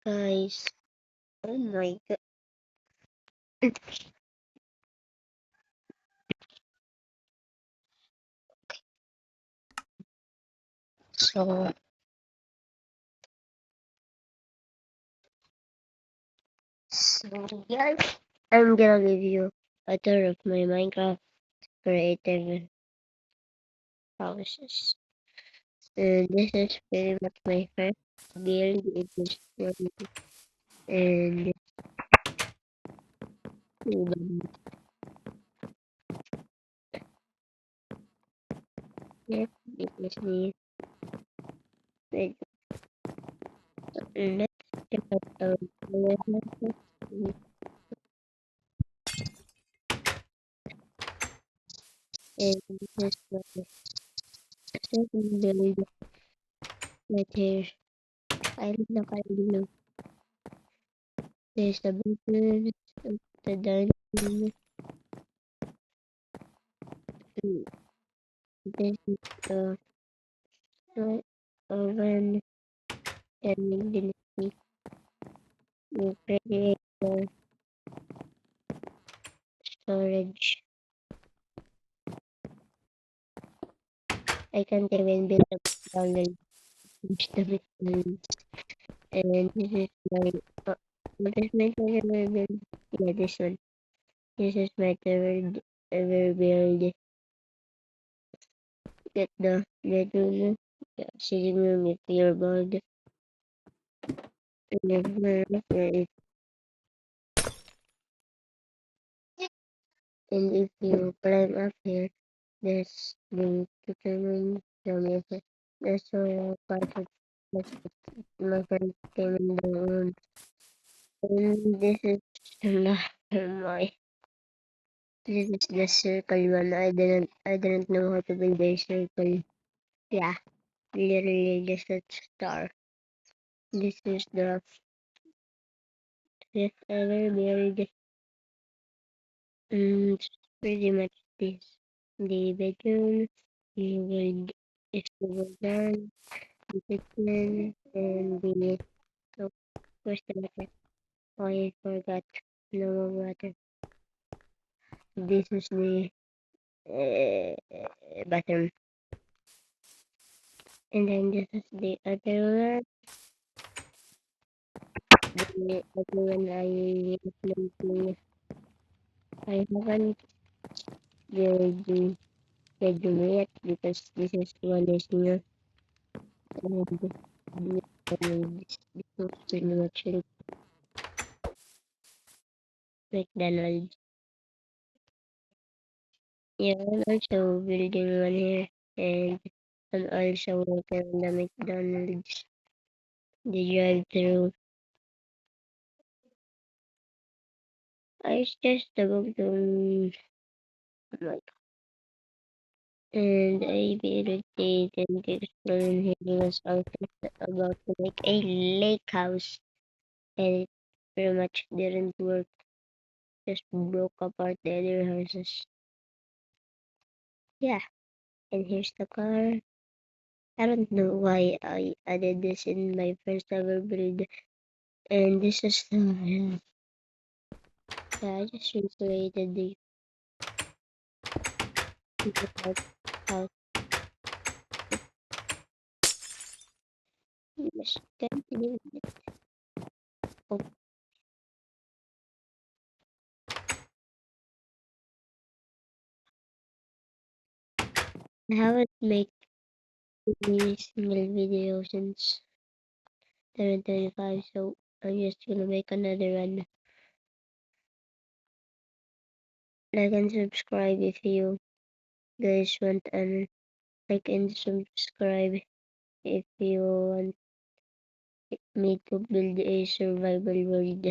guys. Oh my god. So, guys, I'm gonna give you a tour of my Minecraft creative process. And this is pretty much my first build. It is one and yes, it is the next step of the and this is my second build right here. I look at below. There's the button, the dining, and this is the oven, and then we create the storage. I can't even build a McDonald's, the McDonald's. And this is my, what is my third build? Yeah, this one. This is my third ever build. Get the bedroom, yeah, sitting room if you're bored. And if you climb up here, there's the kitchen room. That's all part of my friend came in the room. And this is my this is the circle one. I didn't know how to build a circle. Yeah, literally just a star. This is the fifth ever build. It's pretty much this. The bedroom, the wood is the wood done, the kitchen, and the oh, where's the water? Oh, I forgot. No more water. This is the bathroom. And then this is the other one. The other one I haven't built the bedroom yet because this is one is new. And this looks pretty much like McDonald's. Yeah, I'm also building one here. And I'm also working on the McDonald's. The drive-through. I just about to like and I meditate and explore and he was also about to make a lake house and it pretty much didn't work. Just broke apart the other houses. Yeah, and here's the car. I don't know why I added this in my first ever build. And this is the yeah, I just recreated the house. Yes, continue with it. Oh, I haven't made any single video since 2025, so I'm just gonna make another one. Like and subscribe if you guys want, and like and subscribe if you want me to build a survival world.